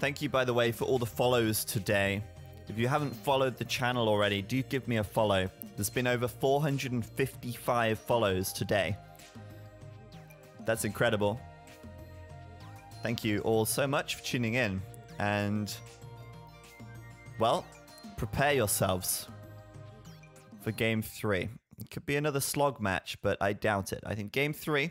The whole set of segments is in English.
Thank you, by the way, for all the follows today. If you haven't followed the channel already, do give me a follow. There's been over 455 follows today. That's incredible. Thank you all so much for tuning in. And, well, prepare yourselves for Game 3. It could be another slog match, but I doubt it. I think Game 3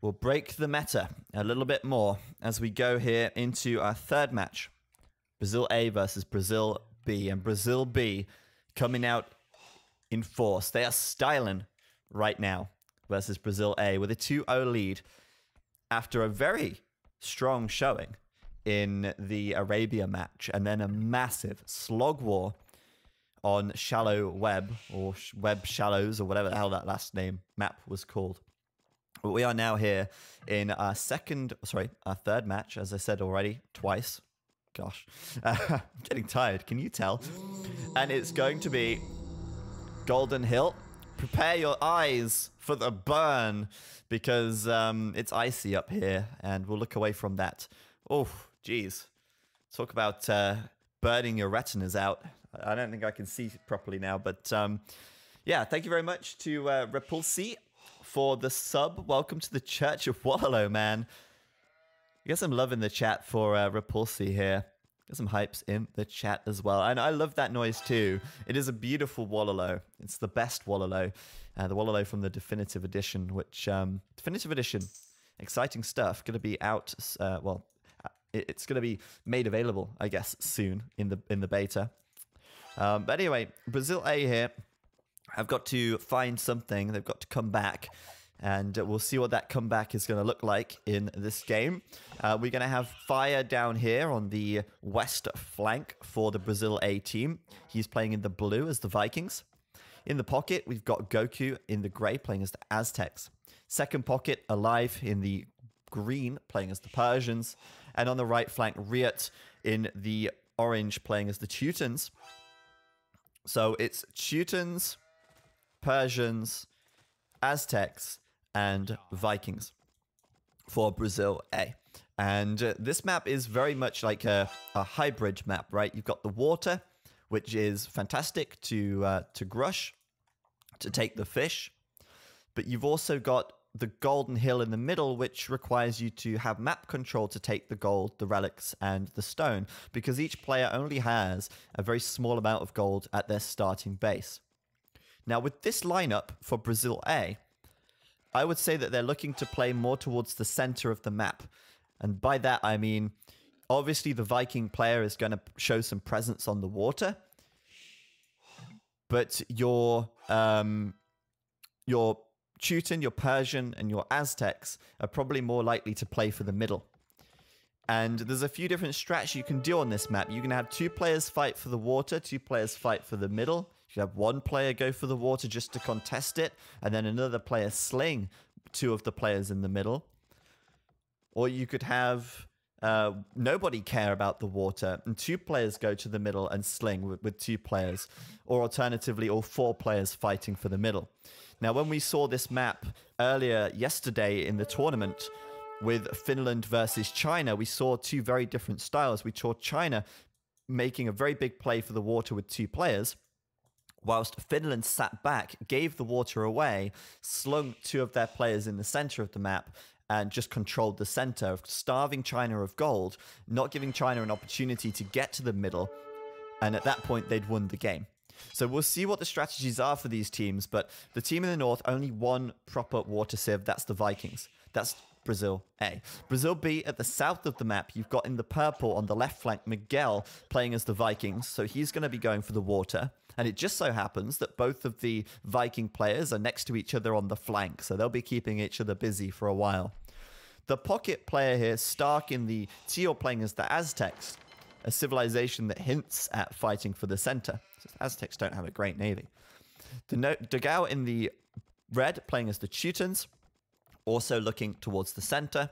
will break the meta a little bit more as we go here into our third match. Brazil A versus Brazil B. And Brazil B coming out in force. They are styling right now versus Brazil A with a 2-0 lead after a very strong showing in the Arabia match. And then a massive slog war on Shallow Web, or Web Shallows, or whatever the hell that last name map was called. But we are now here in our third match, as I said already, twice. Gosh, I'm getting tired, can you tell? And it's going to be Golden Hill. Prepare your eyes for the burn, because it's icy up here, and we'll look away from that. Oh, geez. Talk about burning your retinas out. I don't think I can see properly now, but yeah, thank you very much to Repulsi for the sub. Welcome to the Church of Wallow, man. I guess I'm loving the chat for Repulsi here. Got some hypes in the chat as well. And I love that noise too. It is a beautiful Wallow. It's the best Wallow. The Wallow from the Definitive Edition, which, Definitive Edition, exciting stuff. Going to be out, well, it's going to be made available, I guess, soon in the beta. But anyway, Brazil A here have got to find something. They've got to come back. And we'll see what that comeback is going to look like in this game. We're going to have Fire down here on the west flank for the Brazil A team. He's playing in the blue as the Vikings. In the pocket, we've got Goku in the gray playing as the Aztecs. Second pocket, Alive in the green playing as the Persians. And on the right flank, Riot in the orange playing as the Teutons. So it's Teutons, Persians, Aztecs, and Vikings for Brazil A. And this map is very much like a hybrid map, right? You've got the water, which is fantastic to grush, to take the fish. But you've also got the Golden Hill in the middle, which requires you to have map control to take the gold, the relics, and the stone, because each player only has a very small amount of gold at their starting base. Now, with this lineup for Brazil A, I would say that they're looking to play more towards the center of the map. And by that, I mean, obviously the Viking player is going to show some presence on the water. But your Teuton, your Persian, and your Aztecs are probably more likely to play for the middle. And there's a few different strats you can do on this map. You can have 2 players fight for the water, 2 players fight for the middle. You can have 1 player go for the water just to contest it, and then another player sling 2 of the players in the middle. Or you could have nobody care about the water, and 2 players go to the middle and sling with 2 players. Or alternatively, all 4 players fighting for the middle. Now, when we saw this map earlier yesterday in the tournament with Finland versus China, we saw 2 very different styles. We saw China making a very big play for the water with 2 players, whilst Finland sat back, gave the water away, slung 2 of their players in the center of the map, and just controlled the center, starving China of gold, not giving China an opportunity to get to the middle, and at that point, they'd won the game. So we'll see what the strategies are for these teams, but the team in the north, only 1 proper water sieve, that's the Vikings. That's Brazil A. Brazil B, at the south of the map, you've got in the purple on the left flank, Miguel playing as the Vikings, so he's going to be going for the water. And it just so happens that both of the Viking players are next to each other on the flank, so they'll be keeping each other busy for a while. The pocket player here, Stark in the teal playing as the Aztecs, a civilization that hints at fighting for the center. Aztecs don't have a great navy. The Dogao in the red playing as the Teutons, also looking towards the center.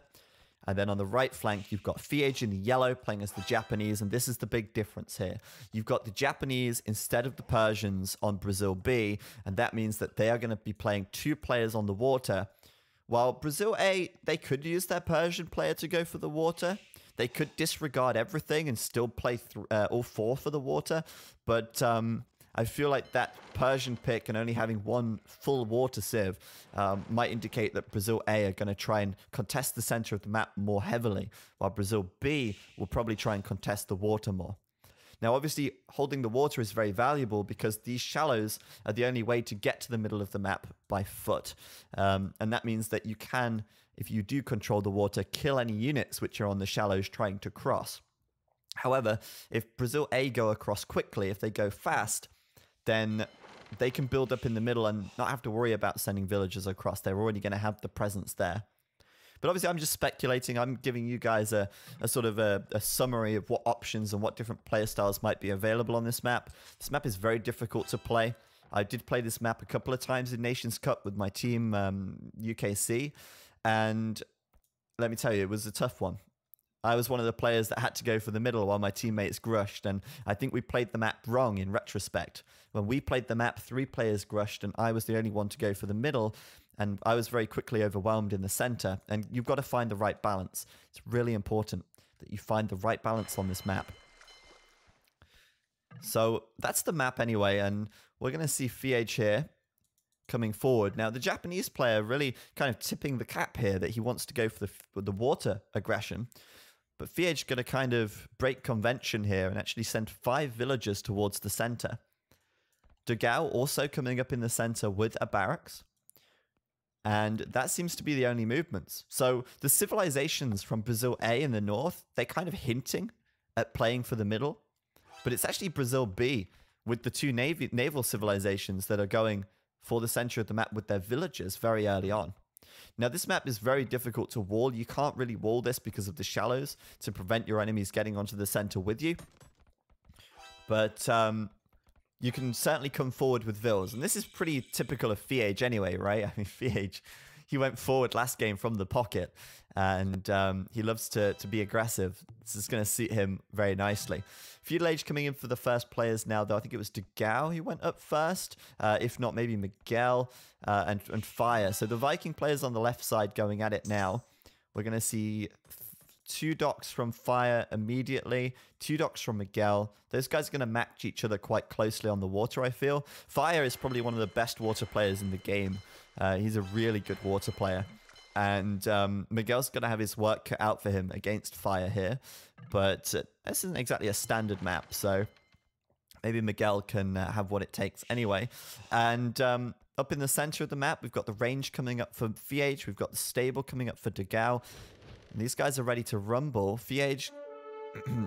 And then on the right flank, you've got Fiege in the yellow playing as the Japanese. And this is the big difference here. You've got the Japanese instead of the Persians on Brazil B. And that means that they are going to be playing 2 players on the water. While Brazil A, they could use their Persian player to go for the water. They could disregard everything and still play all 4 for the water, but I feel like that Persian pick and only having 1 full water sieve might indicate that Brazil A are going to try and contest the center of the map more heavily, while Brazil B will probably try and contest the water more. Now, obviously, holding the water is very valuable because these shallows are the only way to get to the middle of the map by foot. And that means that you can, if you do control the water, kill any units which are on the shallows trying to cross. However, if Brazil A go across quickly, if they go fast, then they can build up in the middle and not have to worry about sending villagers across. They're already going to have the presence there. But obviously, I'm just speculating. I'm giving you guys a sort of a summary of what options and what different player styles might be available on this map. This map is very difficult to play. I did play this map a couple of times in Nations Cup with my team, UKC. And let me tell you, it was a tough one. I was one of the players that had to go for the middle while my teammates grushed. And I think we played the map wrong in retrospect. When we played the map, 3 players grushed, and I was the only one to go for the middle. And I was very quickly overwhelmed in the center. And you've got to find the right balance. It's really important that you find the right balance on this map. So that's the map anyway. And we're going to see FH here coming forward. Now, the Japanese player really kind of tipping the cap here that he wants to go for the water aggression. But FH going to kind of break convention here and actually send 5 villagers towards the center. Dugao also coming up in the center with a barracks. And that seems to be the only movements. So the civilizations from Brazil A in the north, they're kind of hinting at playing for the middle. But it's actually Brazil B with the 2 naval civilizations that are going for the center of the map with their villagers very early on. Now, this map is very difficult to wall. You can't really wall this because of the shallows to prevent your enemies getting onto the center with you. But you can certainly come forward with vills. And this is pretty typical of FH anyway, right? I mean, FH, he went forward last game from the pocket. And he loves to be aggressive. This is going to suit him very nicely. Feudal Age coming in for the first players now, though. I think it was Dugao who went up first. If not, maybe Miguel and Fire. So the Viking players on the left side going at it now. We're going to see 2 docks from Fire immediately, 2 docks from Miguel. Those guys are going to match each other quite closely on the water, I feel. Fire is probably one of the best water players in the game. He's a really good water player. And Miguel's going to have his work cut out for him against Fire here. But this isn't exactly a standard map, so maybe Miguel can have what it takes anyway. And up in the center of the map, we've got the range coming up for FH. We've got the stable coming up for Dugao. These guys are ready to rumble. FH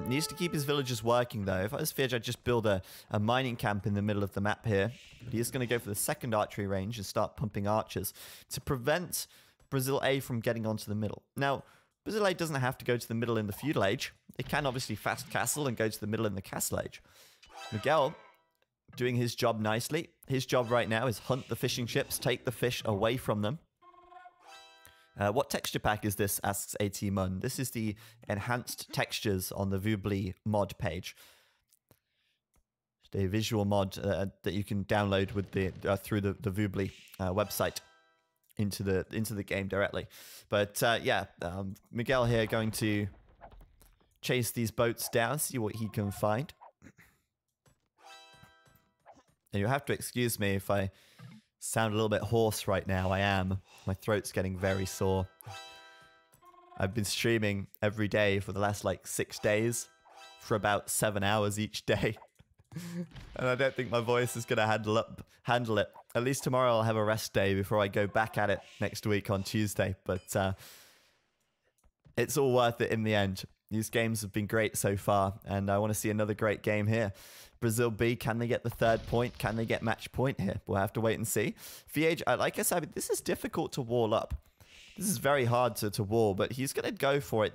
needs to keep his villagers working, though. If I was FH, I'd just build a mining camp in the middle of the map here. But he is going to go for the second archery range and start pumping archers to prevent Brazil A from getting onto the middle. Now, Brazil A doesn't have to go to the middle in the feudal age. It can obviously fast castle and go to the middle in the castle age. Miguel doing his job nicely. His job right now is hunt the fishing ships, take the fish away from them. What texture pack is this, asks AT-Mun. This is the enhanced textures on the Vubli mod page. A visual mod that you can download with the through the Vubli website into the game directly. But yeah, Miguel here going to chase these boats down, see what he can find. And you'll have to excuse me if I sound a little bit hoarse right now. I am. My throat's getting very sore. I've been streaming every day for the last like 6 days for about 7 hours each day. And I don't think my voice is going to handle it. At least tomorrow I'll have a rest day before I go back at it next week on Tuesday. But it's all worth it in the end. These games have been great so far, and I want to see another great game here. Brazil B, can they get the 3rd point? Can they get match point here? We'll have to wait and see. VH, like I said, this is difficult to wall up. This is very hard to wall, but he's going to go for it.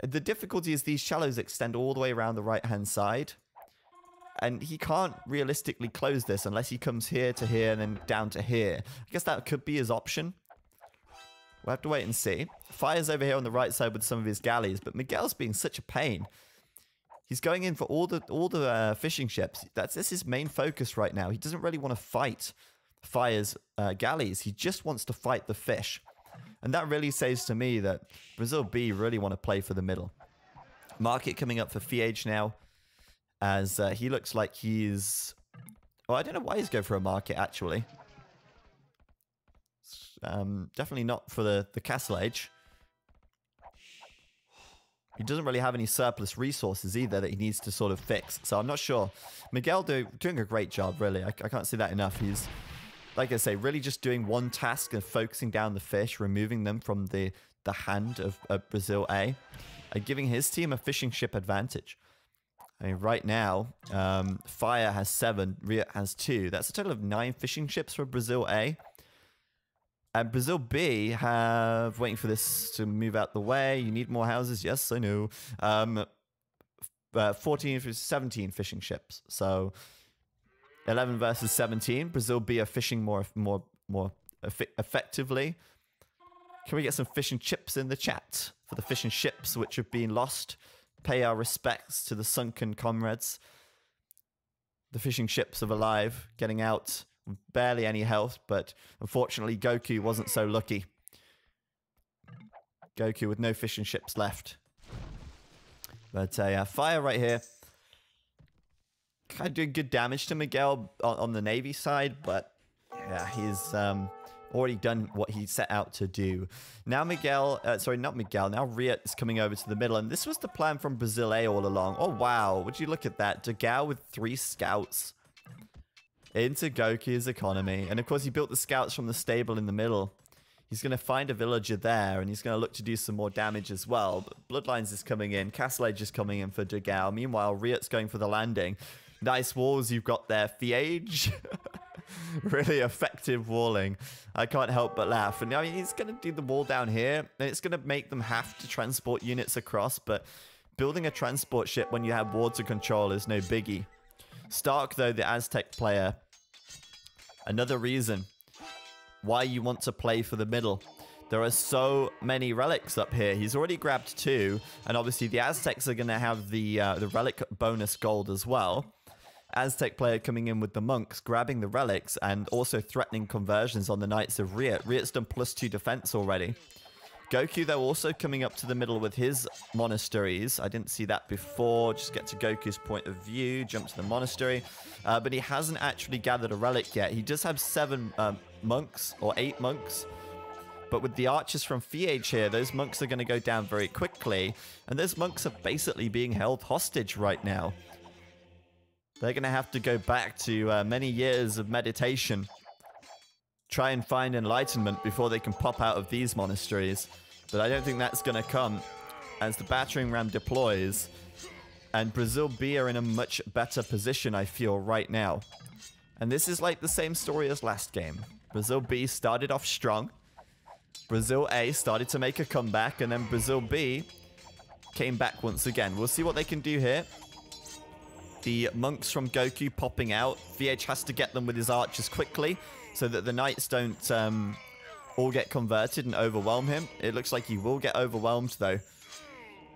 The difficulty is these shallows extend all the way around the right-hand side. And he can't realistically close this unless he comes here to here and then down to here. I guess that could be his option. We'll have to wait and see. Fire's over here on the right side with some of his galleys, but Miguel's being such a pain. He's going in for all the fishing ships. That's his main focus right now. He doesn't really want to fight Fire's galleys. He just wants to fight the fish. And that really says to me that Brazil B really want to play for the middle. Market coming up for Fiage now, as he looks like he's... Well, I don't know why he's going for a market, actually. Definitely not for the Castle Age. He doesn't really have any surplus resources either that he needs to sort of fix. So I'm not sure. Miguel doing a great job, really. I can't say that enough. He's, like I say, really just doing one task and focusing down the fish, removing them from the hand of Brazil A, and giving his team a fishing ship advantage. I mean, right now, Fire has 7, Riot has 2. That's a total of 9 fishing ships for Brazil A. And Brazil B have, waiting for this to move out the way. You need more houses. Yes, I know. 14 to 17 fishing ships. So 11 versus 17. Brazil B are fishing more effectively. Can we get some fishing chips in the chat for the fishing ships which have been lost? Pay our respects to the sunken comrades. The fishing ships are alive, getting out. Barely any health, but unfortunately Goku wasn't so lucky. Goku with no fishing ships left. But yeah, Fire right here. Kind of doing good damage to Miguel on the Navy side, but yeah, he's already done what he set out to do. Now Miguel, sorry, not Miguel, now Riot is coming over to the middle, and this was the plan from Brazil A all along. Oh wow, would you look at that? Degao with 3 scouts into Goku's economy. And of course, he built the scouts from the stable in the middle. He's going to find a villager there, and he's going to look to do some more damage as well. But Bloodlines is coming in. Castle Age is coming in for Degao. Meanwhile, Riot's going for the landing. Nice walls you've got there, Fiage. Really effective walling. I can't help but laugh. And I mean, he's going to do the wall down here, and it's going to make them have to transport units across. But building a transport ship when you have water control is no biggie. Stark, though, the Aztec player, another reason why you want to play for the middle. There are so many relics up here. He's already grabbed 2, and obviously the Aztecs are going to have the relic bonus gold as well. Aztec player coming in with the monks, grabbing the relics, and also threatening conversions on the Knights of Riot. Riot's done +2 defense already. Goku, though, also coming up to the middle with his monasteries. I didn't see that before. Just get to Goku's point of view. Jump to the monastery. But he hasn't actually gathered a relic yet. He does have 7 monks, or 8 monks. But with the archers from Fiage here, those monks are going to go down very quickly. And those monks are basically being held hostage right now. They're going to have to go back to many years of meditation. Try and find enlightenment before they can pop out of these monasteries. But I don't think that's going to come as the battering ram deploys. And Brazil B are in a much better position, I feel, right now. And this is like the same story as last game. Brazil B started off strong. Brazil A started to make a comeback. And then Brazil B came back once again. We'll see what they can do here. The monks from Goku popping out. Fiage has to get them with his archers quickly, so that the knights don't all get converted and overwhelm him. It looks like he will get overwhelmed, though.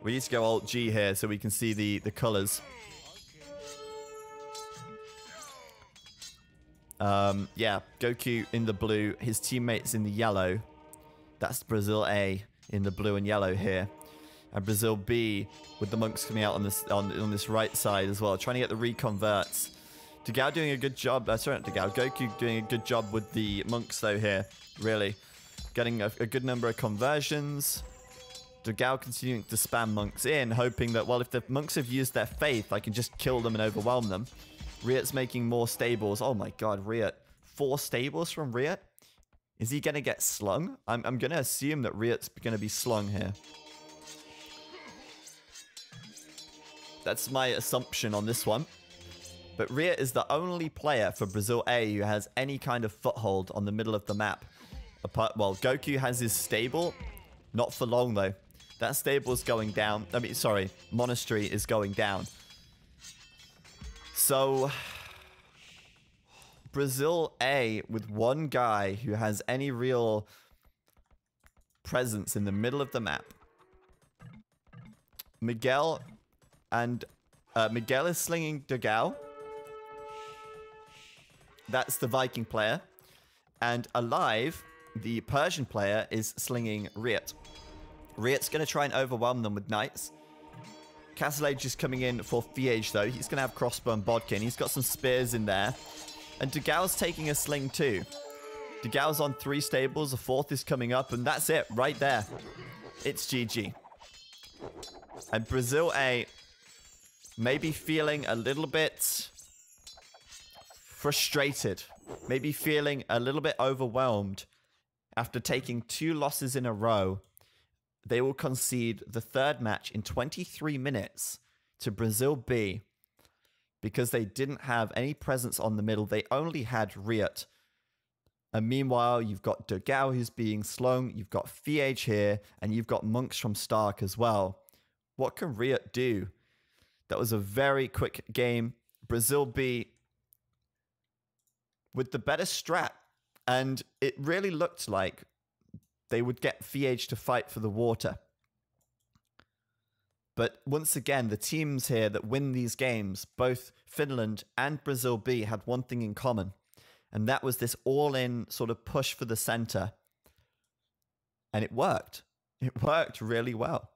We need to go Alt-G here so we can see the colors. Yeah, Goku in the blue, his teammates in the yellow. That's Brazil A in the blue and yellow here. And Brazil B with the monks coming out on this right side as well, trying to get the reconverts. Degao doing a good job. Sorry, not Degao. Goku doing a good job with the monks, though, here. Really. Getting a good number of conversions. Degao continuing to spam monks in, hoping that, well, if the monks have used their faith, I can just kill them and overwhelm them. Riot's making more stables. Oh, my God, Riot. 4 stables from Riot? Is he going to get slung? I'm going to assume that Riot's going to be slung here. That's my assumption on this one. But Riot is the only player for Brazil A who has any kind of foothold on the middle of the map. Well, Goku has his stable. Not for long, though. That stable is going down. I mean, sorry. Monastery is going down. So, Brazil A with one guy who has any real presence in the middle of the map. Miguel and Miguel is slinging Degao. That's the Viking player. And Alive, the Persian player, is slinging Riot. Riot's going to try and overwhelm them with knights. Castle Age is coming in for Fiage, though. He's going to have crossbow and bodkin. He's got some spears in there. And Dugao's taking a sling, too. Dugao's on 3 stables. A 4th is coming up, and that's it right there. It's GG. And Brazil A maybe feeling a little bit frustrated. Maybe feeling a little bit overwhelmed after taking 2 losses in a row. They will concede the 3rd match in 23 minutes to Brazil B because they didn't have any presence on the middle. They only had Riot. And meanwhile, you've got Dugao who's being slung, you've got Fiage here, and you've got Monks from Stark as well. What can Riot do? That was a very quick game. Brazil B with the better strat. And it really looked like they would get Fiage to fight for the water. But once again, the teams here that win these games, both Finland and Brazil B, had one thing in common. And that was this all-in sort of push for the center. And it worked. It worked really well.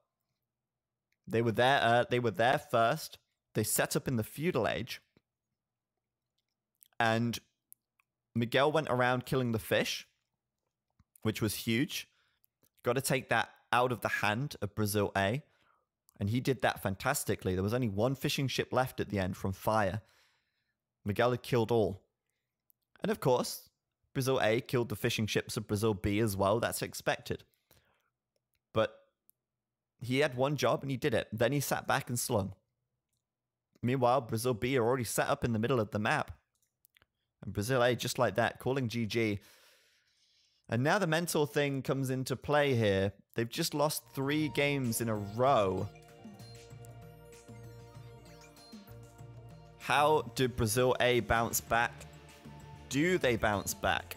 They were there first. They set up in the feudal age. And Miguel went around killing the fish, which was huge. Got to take that out of the hand of Brazil A. And he did that fantastically. There was only 1 fishing ship left at the end from fire. Miguel had killed all. And of course, Brazil A killed the fishing ships of Brazil B as well. That's expected. But he had one job and he did it. Then he sat back and slung. Meanwhile, Brazil B are already set up in the middle of the map. And Brazil A, just like that, calling GG. And now the mental thing comes into play here. They've just lost 3 games in a row. How do Brazil A bounce back? Do they bounce back?